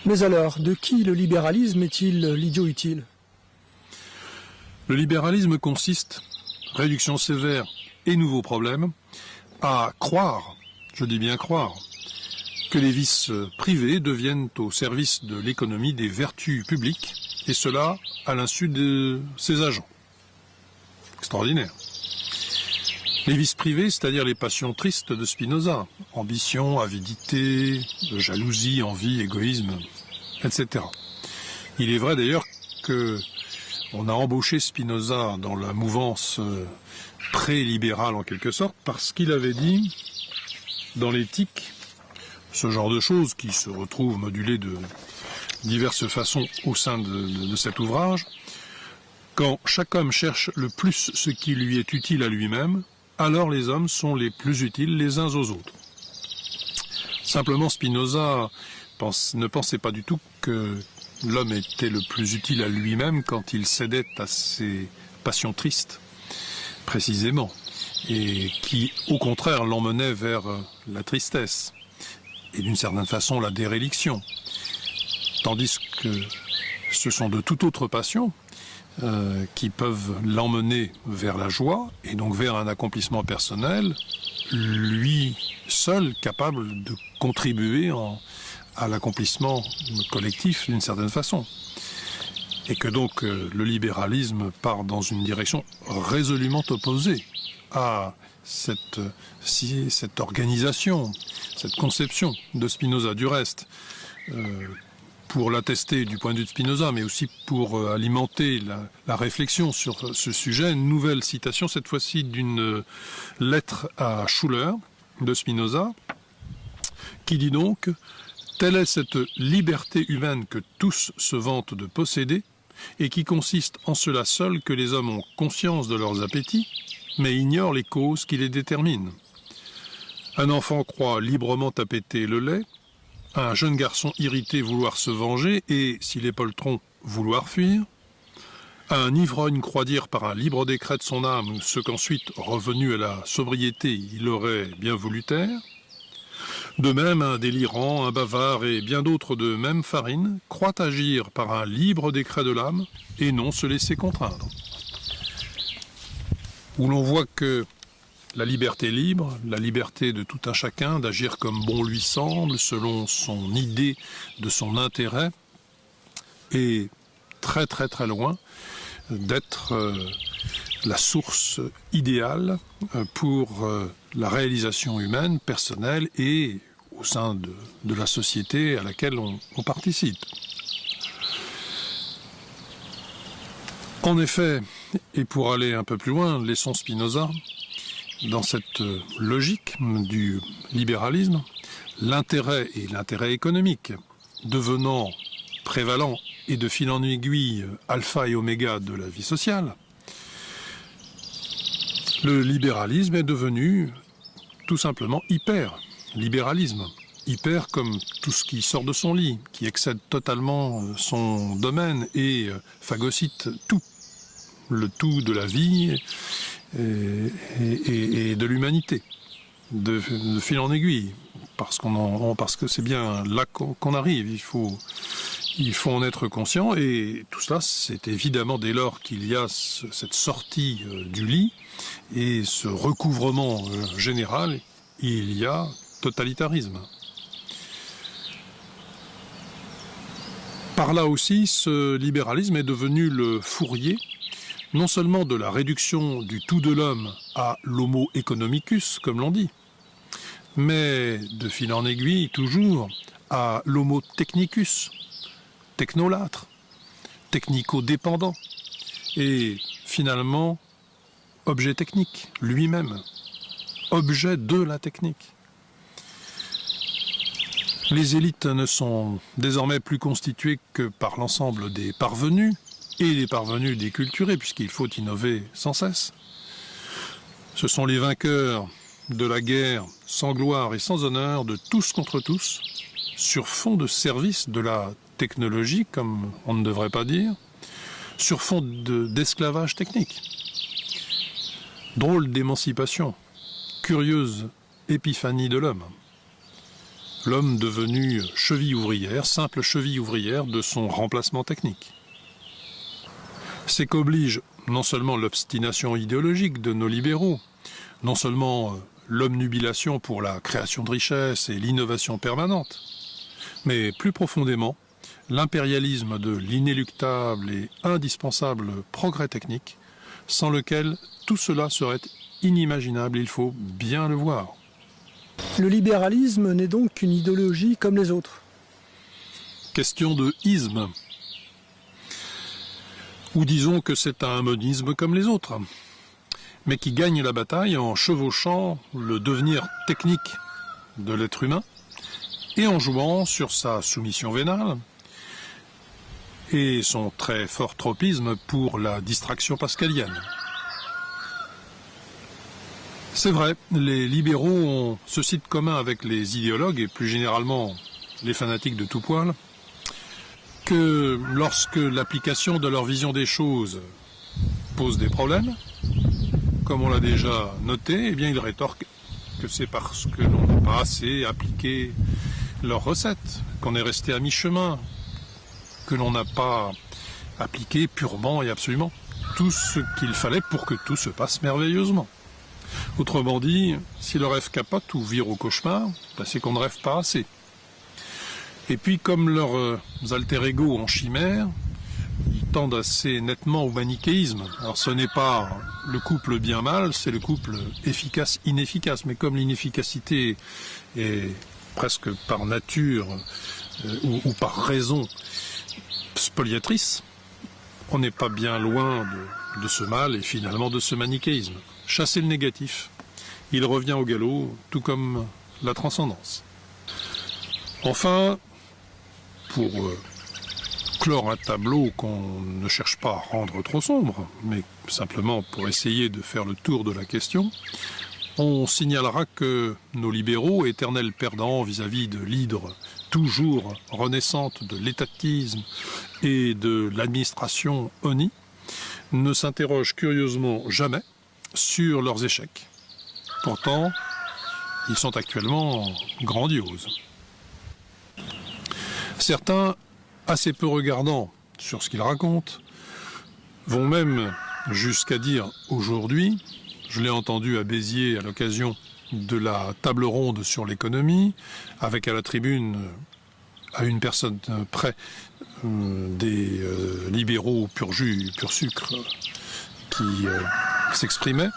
Mais alors, de qui le libéralisme est-il l'idiot utile? Le libéralisme consiste, réduction sévère et nouveaux problèmes, à croire, je dis bien croire, que les vices privés deviennent au service de l'économie des vertus publiques, et cela à l'insu de ses agents. Extraordinaire. Les vices privés, c'est-à-dire les passions tristes de Spinoza, ambition, avidité, jalousie, envie, égoïsme, etc. Il est vrai d'ailleurs que on a embauché Spinoza dans la mouvance pré-libérale en quelque sorte, parce qu'il avait dit, dans l'éthique, ce genre de choses qui se retrouvent modulées de diverses façons au sein de cet ouvrage, quand chaque homme cherche le plus ce qui lui est utile à lui-même, alors les hommes sont les plus utiles les uns aux autres. Simplement, Spinoza ne pensait pas du tout que l'homme était le plus utile à lui-même quand il cédait à ses passions tristes, précisément, et qui, au contraire, l'emmenaient vers la tristesse, et d'une certaine façon la déréliction. Tandis que ce sont de toute autre passion qui peuvent l'emmener vers la joie et donc vers un accomplissement personnel, lui seul capable de contribuer à l'accomplissement collectif d'une certaine façon. Et que donc le libéralisme part dans une direction résolument opposée à cette organisation, cette conception de Spinoza. Du reste, pour l'attester du point de vue de Spinoza, mais aussi pour alimenter la réflexion sur ce sujet, une nouvelle citation, cette fois-ci d'une lettre à Schuller de Spinoza, qui dit donc « Telle est cette liberté humaine que tous se vantent de posséder, et qui consiste en cela seul que les hommes ont conscience de leurs appétits, mais ignorent les causes qui les déterminent. Un enfant croit librement appéter le lait, un jeune garçon irrité vouloir se venger et, s'il est poltron, vouloir fuir. Un ivrogne croit dire par un libre décret de son âme ce qu'ensuite, revenu à la sobriété, il aurait bien voulu taire. De même, un délirant, un bavard et bien d'autres de même farine croient agir par un libre décret de l'âme et non se laisser contraindre. » Où l'on voit que la liberté libre, la liberté de tout un chacun d'agir comme bon lui semble, selon son idée de son intérêt, est très très très loin d'être la source idéale pour la réalisation humaine, personnelle et au sein de la société à laquelle on participe. En effet, et pour aller un peu plus loin, laissons Spinoza. Dans cette logique du libéralisme, l'intérêt et l'intérêt économique devenant prévalent et de fil en aiguille alpha et oméga de la vie sociale, le libéralisme est devenu tout simplement hyper-libéralisme. Hyper comme tout ce qui sort de son lit, qui excède totalement son domaine et phagocyte tout, le tout de la vie et de l'humanité, de fil en aiguille, parce que c'est bien là qu'on arrive, il faut en être conscient, et tout cela, c'est évidemment dès lors qu'il y a cette sortie du lit, et ce recouvrement général, il y a totalitarisme. Par là aussi, ce libéralisme est devenu le fourrier, non seulement de la réduction du tout de l'homme à l'homo economicus, comme l'on dit, mais de fil en aiguille, toujours, à l'homo technicus, technolâtre, technico-dépendant, et finalement, objet technique, lui-même, objet de la technique. Les élites ne sont désormais plus constituées que par l'ensemble des parvenus, et les parvenus déculturés, puisqu'il faut innover sans cesse. Ce sont les vainqueurs de la guerre sans gloire et sans honneur de tous contre tous, sur fond de service de la technologie, comme on ne devrait pas dire, sur fond d'esclavage technique. Drôle d'émancipation, curieuse épiphanie de l'homme. l'homme devenu cheville ouvrière, simple cheville ouvrière de son remplacement technique. C'est qu'oblige non seulement l'obstination idéologique de nos libéraux, non seulement l'obnubilation pour la création de richesses et l'innovation permanente, mais plus profondément, l'impérialisme de l'inéluctable et indispensable progrès technique, sans lequel tout cela serait inimaginable, il faut bien le voir. Le libéralisme n'est donc qu'une idéologie comme les autres. Question de isme. Ou disons que c'est un monisme comme les autres, mais qui gagne la bataille en chevauchant le devenir technique de l'être humain et en jouant sur sa soumission vénale et son très fort tropisme pour la distraction pascalienne. C'est vrai, les libéraux ont ceci de commun avec les idéologues et plus généralement les fanatiques de tout poil, que lorsque l'application de leur vision des choses pose des problèmes, comme on l'a déjà noté, eh bien ils rétorquent que c'est parce que l'on n'a pas assez appliqué leurs recettes, qu'on est resté à mi-chemin, que l'on n'a pas appliqué purement et absolument tout ce qu'il fallait pour que tout se passe merveilleusement. Autrement dit, si le rêve capote ou vire au cauchemar, ben c'est qu'on ne rêve pas assez. Et puis, comme leurs alter ego en chimère, ils tendent assez nettement au manichéisme. Alors ce n'est pas le couple bien-mal, c'est le couple efficace-inefficace. Mais comme l'inefficacité est presque par nature ou par raison spoliatrice, on n'est pas bien loin de ce mal et finalement de ce manichéisme. Chasser le négatif, il revient au galop, tout comme la transcendance. Enfin, pour clore un tableau qu'on ne cherche pas à rendre trop sombre, mais simplement pour essayer de faire le tour de la question, on signalera que nos libéraux, éternels perdants vis-à-vis de l'hydre toujours renaissante de l'étatisme et de l'administration ONI, ne s'interrogent curieusement jamais sur leurs échecs. Pourtant, ils sont actuellement grandioses. Certains, assez peu regardants sur ce qu'ils racontent, vont même jusqu'à dire aujourd'hui, je l'ai entendu à Béziers à l'occasion de la table ronde sur l'économie, avec à la tribune, à une personne près, des libéraux pur jus, pur sucre, qui s'exprimaient.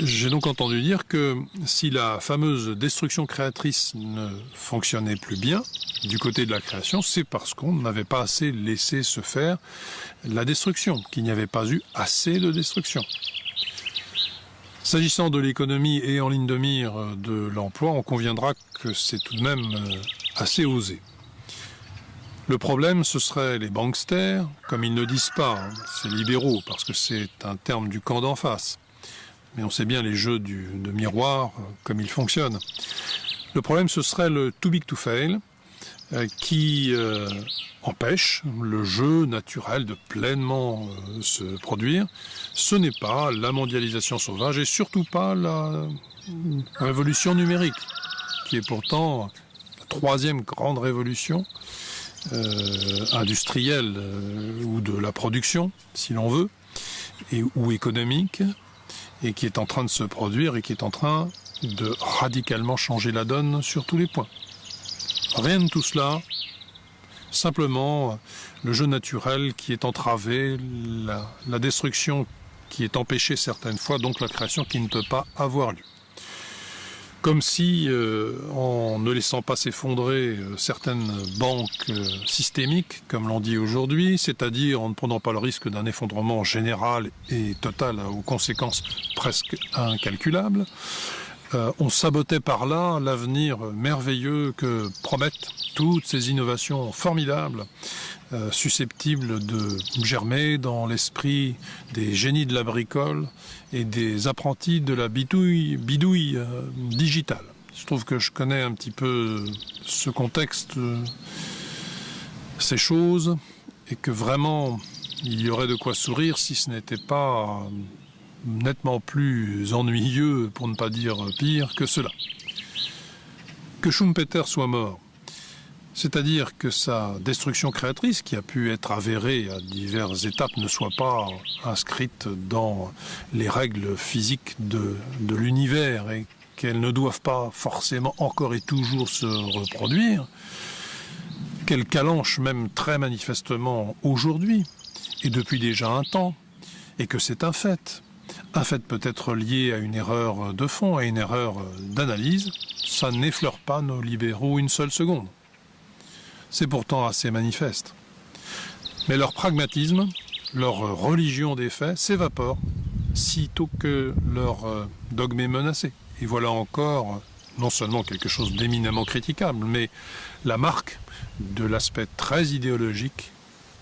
J'ai donc entendu dire que si la fameuse destruction créatrice ne fonctionnait plus bien du côté de la création, c'est parce qu'on n'avait pas assez laissé se faire la destruction, qu'il n'y avait pas eu assez de destruction. S'agissant de l'économie et en ligne de mire de l'emploi, on conviendra que c'est tout de même assez osé. Le problème, ce serait les banksters, comme ils ne disent pas, c'est libéraux, parce que c'est un terme du camp d'en face. Mais on sait bien les jeux de miroir, comme ils fonctionnent. Le problème, ce serait le too big to fail, qui empêche le jeu naturel de pleinement se produire. Ce n'est pas la mondialisation sauvage et surtout pas la révolution numérique, qui est pourtant la troisième grande révolution industrielle ou de la production, si l'on veut, ou économique, et qui est en train de se produire et qui est en train de radicalement changer la donne sur tous les points. Rien de tout cela, simplement le jeu naturel qui est entravé, la destruction qui est empêchée certaines fois, donc la création qui ne peut pas avoir lieu. Comme si, en ne laissant pas s'effondrer certaines banques systémiques, comme l'on dit aujourd'hui, c'est-à-dire en ne prenant pas le risque d'un effondrement général et total aux conséquences presque incalculables, on sabotait par là l'avenir merveilleux que promettent toutes ces innovations formidables, susceptibles de germer dans l'esprit des génies de la bricole et des apprentis de la bidouille digitale. Je trouve que je connais un petit peu ce contexte, ces choses, et que vraiment il y aurait de quoi sourire si ce n'était pas nettement plus ennuyeux, pour ne pas dire pire, que cela. que Schumpeter soit mort, c'est-à-dire que sa destruction créatrice, qui a pu être avérée à diverses étapes, ne soit pas inscrite dans les règles physiques de l'univers et qu'elles ne doivent pas forcément encore et toujours se reproduire, qu'elle calanche même très manifestement aujourd'hui, et depuis déjà un temps, et que c'est un fait peut-être lié à une erreur de fond, à une erreur d'analyse, ça n'effleure pas nos libéraux une seule seconde. C'est pourtant assez manifeste. Mais leur pragmatisme, leur religion des faits s'évapore sitôt que leur dogme est menacé. Et voilà encore non seulement quelque chose d'éminemment critiquable, mais la marque de l'aspect très idéologique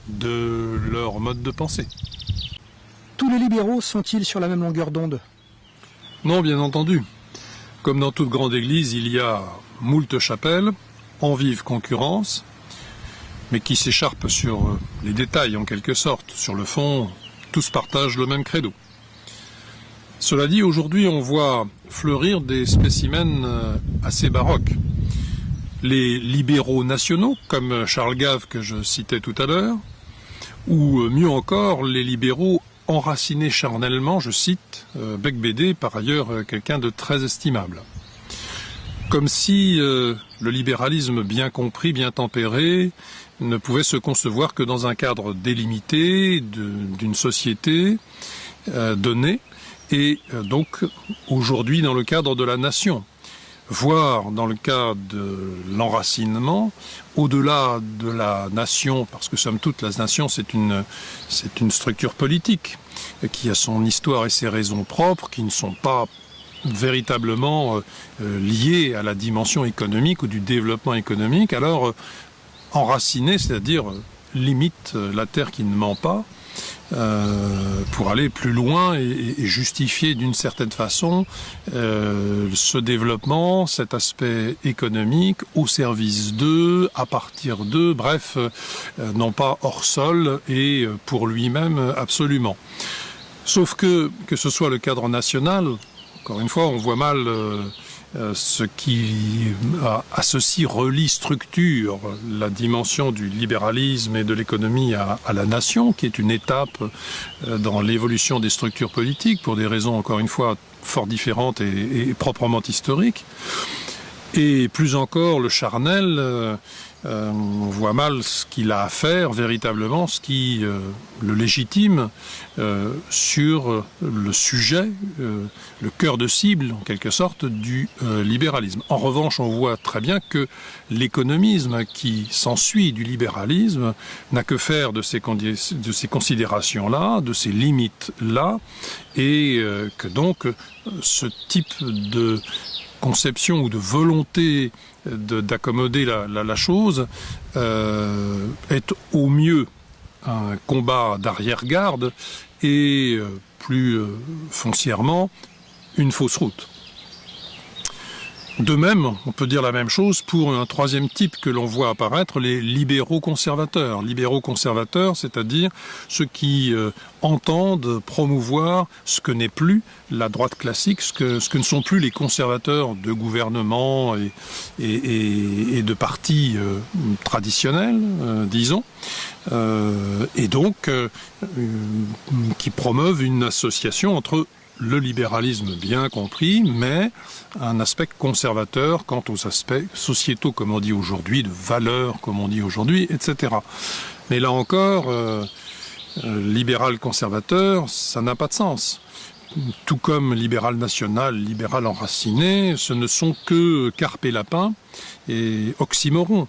de leur mode de pensée. Tous les libéraux sont-ils sur la même longueur d'onde? Non, bien entendu. Comme dans toute grande église, il y a moult chapelles, en vive concurrence, mais qui s'écharpent sur les détails en quelque sorte. Sur le fond, tous partagent le même credo. Cela dit, aujourd'hui, on voit fleurir des spécimens assez baroques. Les libéraux nationaux, comme Charles Gave que je citais tout à l'heure, ou mieux encore, les libéraux enracinés charnellement, je cite Becbédé, par ailleurs quelqu'un de très estimable. Comme si le libéralisme bien compris, bien tempéré, ne pouvait se concevoir que dans un cadre délimité d'une société donnée, et donc aujourd'hui dans le cadre de la nation. Voire dans le cas de l'enracinement, au-delà de la nation, parce que somme toute la nation c'est une structure politique qui a son histoire et ses raisons propres, qui ne sont pas véritablement liées à la dimension économique ou du développement économique. Alors enraciner, c'est-à-dire limite la terre qui ne ment pas, pour aller plus loin et justifier d'une certaine façon ce développement, cet aspect économique au service d'eux, à partir d'eux, bref, non pas hors sol et pour lui-même absolument. Sauf que ce soit le cadre national, encore une fois, on voit mal ce qui associe, relie, structure la dimension du libéralisme et de l'économie à la nation, qui est une étape dans l'évolution des structures politiques, pour des raisons, encore une fois, fort différentes et proprement historiques. Et plus encore, le charnel, on voit mal ce qu'il a à faire véritablement, ce qui le légitime sur le sujet, le cœur de cible en quelque sorte du libéralisme. En revanche, on voit très bien que l'économisme qui s'ensuit du libéralisme n'a que faire de ces considérations-là, de ces limites-là, et que donc ce type de conception ou de volonté d'accommoder la chose est au mieux un combat d'arrière-garde et plus foncièrement une fausse route. De même, on peut dire la même chose pour un troisième type que l'on voit apparaître, les libéraux conservateurs. Libéraux conservateurs, c'est-à-dire ceux qui entendent promouvoir ce que n'est plus la droite classique, ce que ne sont plus les conservateurs de gouvernement et de partis traditionnels, disons, et donc qui promeuvent une association entre le libéralisme bien compris, mais un aspect conservateur quant aux aspects sociétaux, comme on dit aujourd'hui, de valeurs, comme on dit aujourd'hui, etc. Mais là encore, libéral conservateur, ça n'a pas de sens. Tout comme libéral national, libéral enraciné, ce ne sont que carpe et lapin et oxymoron.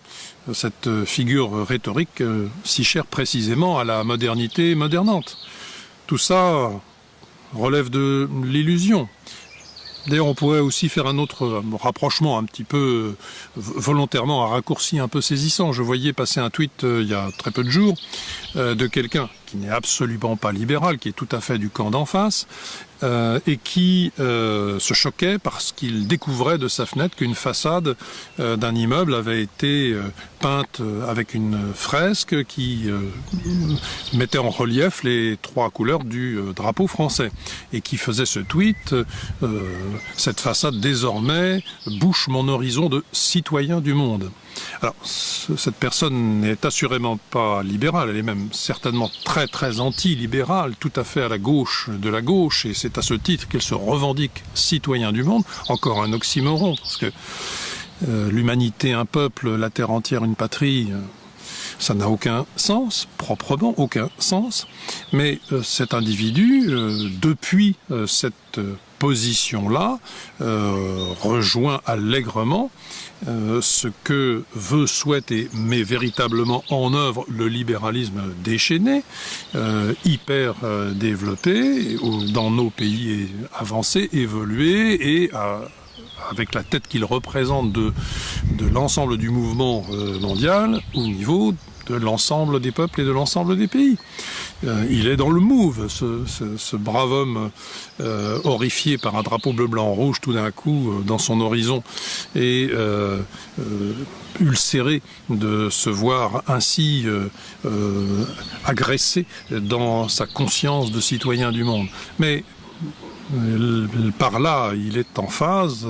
Cette figure rhétorique si chère précisément à la modernité modernante. Tout ça relève de l'illusion. D'ailleurs, on pourrait aussi faire un autre rapprochement un petit peu volontairement, un raccourci un peu saisissant. Je voyais passer un tweet il y a très peu de jours de quelqu'un qui n'est absolument pas libéral, qui est tout à fait du camp d'en face, et qui se choquait parce qu'il découvrait de sa fenêtre qu'une façade d'un immeuble avait été peinte avec une fresque qui mettait en relief les 3 couleurs du drapeau français et qui faisait ce tweet cette façade désormais bouche mon horizon de citoyen du monde. Alors, cette personne n'est assurément pas libérale, elle est même certainement très très anti-libérale, tout à fait à la gauche de la gauche, et c'est à ce titre qu'elle se revendique citoyen du monde, encore un oxymoron, parce que l'humanité un peuple, la terre entière une patrie, ça n'a aucun sens, proprement aucun sens, mais cet individu, depuis cette position-là, rejoint allègrement ce que veut, souhaite et met véritablement en œuvre le libéralisme déchaîné, hyper développé dans nos pays avancés, évolués et avec la tête qu'il représente de l'ensemble du mouvement mondial au niveau de l'ensemble des peuples et de l'ensemble des pays. Il est dans le move, ce brave homme horrifié par un drapeau bleu, blanc, rouge tout d'un coup dans son horizon et ulcéré de se voir ainsi agressé dans sa conscience de citoyen du monde. Mais par là, il est en phase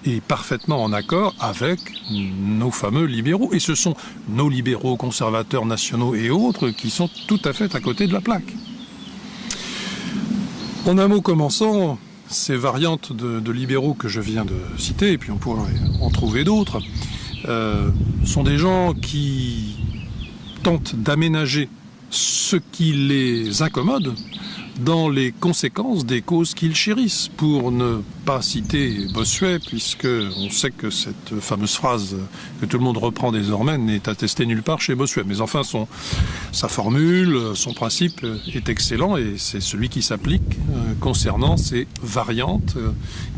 et parfaitement en accord avec nos fameux libéraux. Et ce sont nos libéraux, conservateurs, nationaux et autres qui sont tout à fait à côté de la plaque. En un mot commençant, ces variantes de libéraux que je viens de citer, et puis on pourrait en trouver d'autres, sont des gens qui tentent d'aménager ce qui les incommode dans les conséquences des causes qu'ils chérissent. Pour ne pas citer Bossuet, puisque on sait que cette fameuse phrase que tout le monde reprend désormais n'est attestée nulle part chez Bossuet. Mais enfin, sa formule, son principe est excellent et c'est celui qui s'applique concernant ces variantes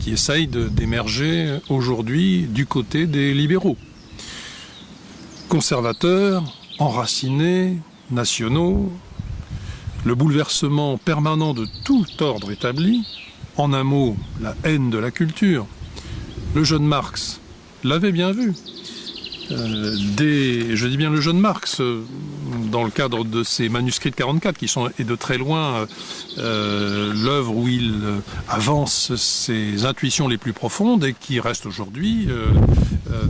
qui essayent d'émerger aujourd'hui du côté des libéraux. Conservateurs, enracinés, nationaux, le bouleversement permanent de tout ordre établi, en un mot, la haine de la culture. Le jeune Marx l'avait bien vu. Je dis bien le jeune Marx, dans le cadre de ses manuscrits de 44, qui sont et de très loin l'œuvre où il avance ses intuitions les plus profondes et qui reste aujourd'hui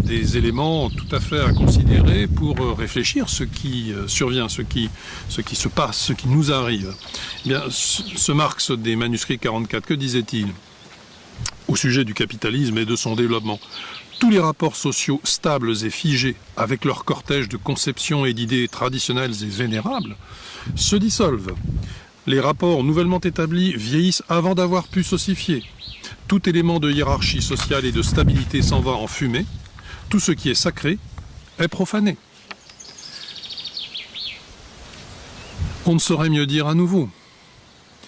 des éléments tout à fait à considérer pour réfléchir ce qui survient, ce qui se passe, ce qui nous arrive. Eh bien, ce Marx des manuscrits 44, que disait-il au sujet du capitalisme et de son développement? Tous les rapports sociaux stables et figés, avec leur cortège de conceptions et d'idées traditionnelles et vénérables, se dissolvent. Les rapports nouvellement établis vieillissent avant d'avoir pu s'ossifier. Tout élément de hiérarchie sociale et de stabilité s'en va en fumée. Tout ce qui est sacré est profané. On ne saurait mieux dire à nouveau.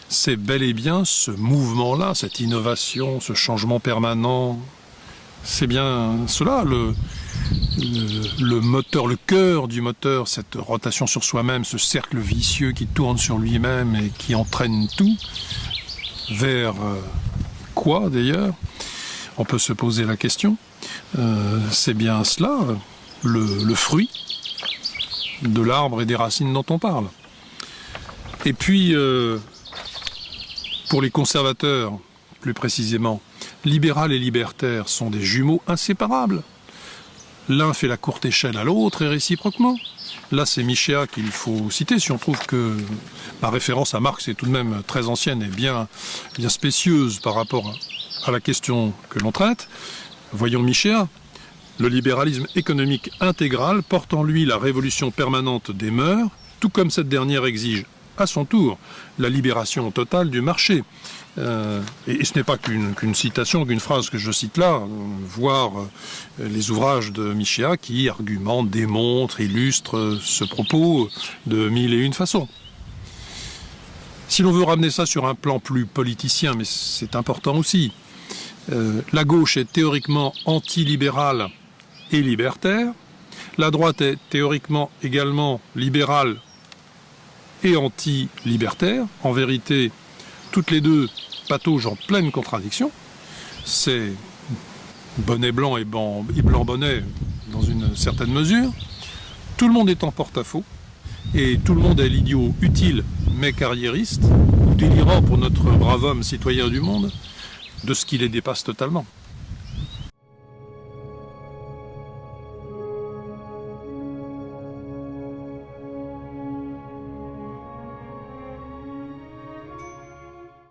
C'est bel et bien ce mouvement-là, cette innovation, ce changement permanent. C'est bien cela, le moteur, le cœur du moteur, cette rotation sur soi-même, ce cercle vicieux qui tourne sur lui-même et qui entraîne tout. Vers quoi d'ailleurs? On peut se poser la question. C'est bien cela, le fruit de l'arbre et des racines dont on parle. Et puis, pour les conservateurs, plus précisément, libéral et libertaire sont des jumeaux inséparables. L'un fait la courte échelle à l'autre et réciproquement. Là, c'est Michéa qu'il faut citer, si on trouve que ma référence à Marx est tout de même très ancienne et bien spécieuse par rapport à la question que l'on traite. Voyons Michéa. Le libéralisme économique intégral porte en lui la révolution permanente des mœurs, tout comme cette dernière exige à son tour la libération totale du marché. Et ce n'est pas qu'une citation, qu'une phrase que je cite là, voir les ouvrages de Michéa qui argumentent, démontrent, illustrent ce propos de mille et une façons. Si l'on veut ramener ça sur un plan plus politicien, mais c'est important aussi, la gauche est théoriquement antilibérale et libertaire, la droite est théoriquement également libérale et anti-libertaire. En vérité, toutes les deux patauge en pleine contradiction. C'est bonnet blanc et blanc bonnet dans une certaine mesure. Tout le monde est en porte-à-faux et tout le monde est l'idiot utile mais carriériste, ou délirant pour notre brave homme citoyen du monde, de ce qui les dépasse totalement.